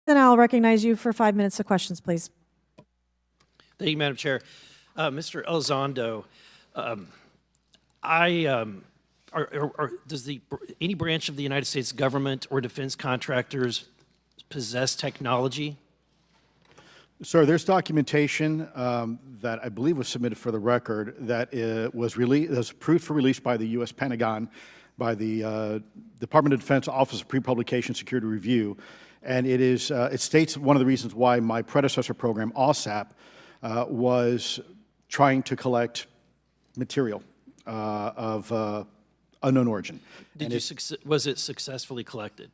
Then I'll recognize you for 5 minutes of questions, please. Thank you, Madam Chair. Mr. Elizondo, does any branch of the United States government or defense contractors possess technology? Sir, there's documentation that I believe was submitted for the record that was approved for release by the U.S. Pentagon, by the Department of Defense Office of Pre-Publication Security Review, and it states one of the reasons why my predecessor program, OSAP, was trying to collect material of unknown origin. Was it successfully collected?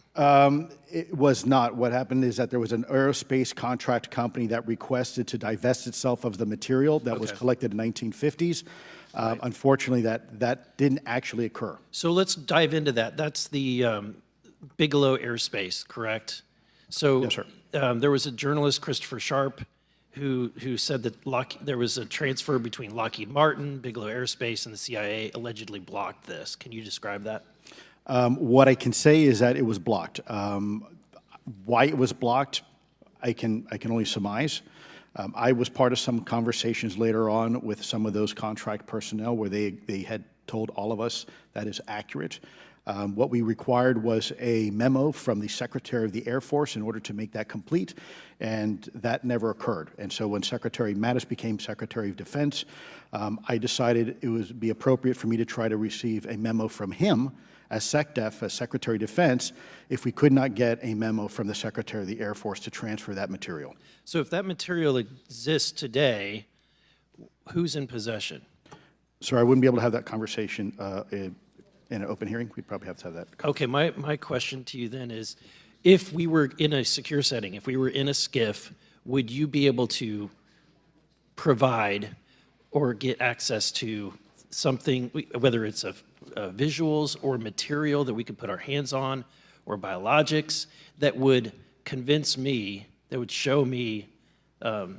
It was not. What happened is that there was an aerospace contract company that requested to divest itself of the material that was collected in the 1950s. Right. Unfortunately, that didn't actually occur. So let's dive into that. That's the Bigelow Airspace, correct? So yes, sir. There was a journalist, Christopher Sharp, who said that there was a transfer between Lockheed Martin, Bigelow Aerospace, and the CIA allegedly blocked this. Can you describe that? What I can say is that it was blocked. Why it was blocked, I can only surmise. I was part of some conversations later on with some of those contract personnel where they had told all of us that is accurate. What we required was a memo from the Secretary of the Air Force in order to make that complete, and that never occurred. And so when Secretary Mattis became Secretary of Defense, I decided it would be appropriate for me to try to receive a memo from him as SecDef, as Secretary of Defense, if we could not get a memo from the Secretary of the Air Force to transfer that material. So if that material exists today, who's in possession? Sir, I wouldn't be able to have that conversation in an open hearing. We'd probably have to have that. Okay, my question to you then is, if we were in a secure setting, if we were in a SCIF, would you be able to provide or get access to something, whether it's visuals or material that we could put our hands on, or biologics, that would convince me, that would show me that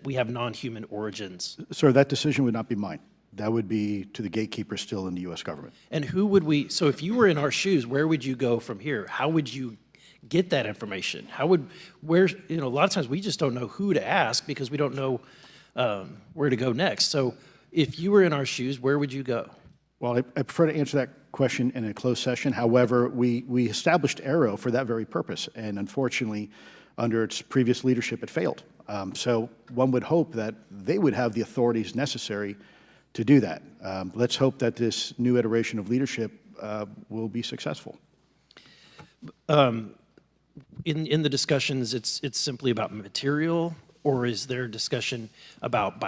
we have non-human origins? Sir, that decision would not be mine. That would be to the gatekeeper still in the U.S. government. And who would we, so if you were in our shoes, where would you go from here? How would you get that information? A lot of times we just don't know who to ask because we don't know where to go next. So if you were in our shoes, where would you go? Well, I prefer to answer that question in a closed session. However, we established AARO for that very purpose, and unfortunately, under its previous leadership, it failed. So one would hope that they would have the authorities necessary to do that. Let's hope that this new iteration of leadership will be successful. In the discussions, it's simply about material, or is there discussion about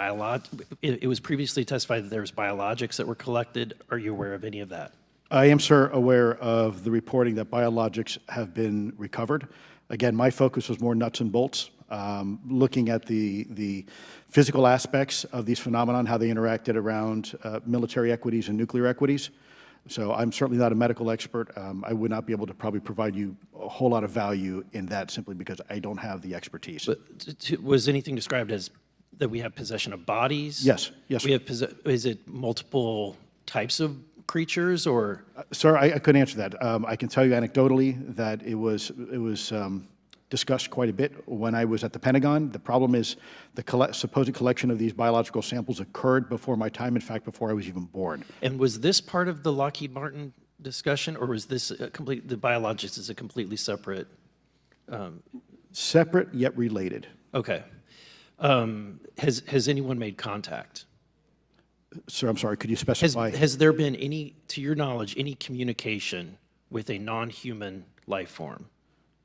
it was previously testified that there was biologics that were collected. Are you aware of any of that? I am, sir, aware of the reporting that biologics have been recovered. Again, my focus was more nuts and bolts, looking at the physical aspects of these phenomena, how they interacted around military equities and nuclear equities. So I'm certainly not a medical expert. I would not be able to probably provide you a whole lot of value in that simply because I don't have the expertise. But was anything described as that we have possession of bodies? Yes, yes. Is it multiple types of creatures, or? Sir, I couldn't answer that. I can tell you anecdotally that it was discussed quite a bit when I was at the Pentagon. The problem is the supposed collection of these biological samples occurred before my time, in fact, before I was even born. And was this part of the Lockheed Martin discussion, or was this the biologics is a completely separate? Separate yet related. Okay. Has anyone made contact? Sir, I'm sorry, could you specify? Has there been any, to your knowledge, any communication with a non-human life form?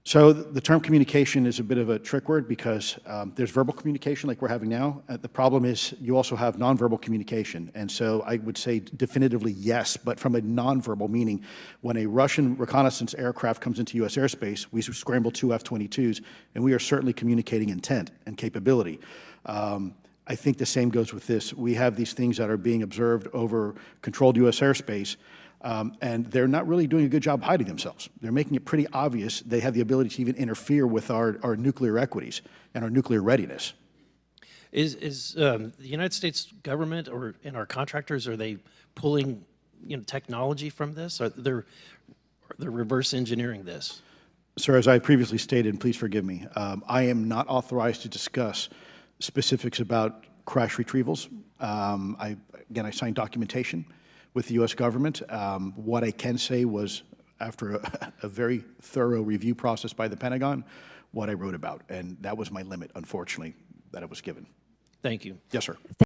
So the term communication is a bit of a trick word because there's verbal communication like we're having now. The problem is you also have nonverbal communication. And so I would say definitively yes, but from a nonverbal meaning, when a Russian reconnaissance aircraft comes into U.S. airspace, we scramble 2 F-22s, and we are certainly communicating intent and capability. I think the same goes with this. We have these things that are being observed over controlled U.S. airspace, and they're not really doing a good job hiding themselves. They're making it pretty obvious they have the ability to even interfere with our nuclear equities and our nuclear readiness. Is the United States government and our contractors, are they pulling technology from this? They're reverse engineering this? Sir, as I previously stated, and please forgive me, I am not authorized to discuss specifics about crash retrievals. Again, I signed documentation with the U.S. government. What I can say was, after a very thorough review process by the Pentagon, what I wrote about, and that was my limit, unfortunately, that I was given. Thank you. Yes, sir.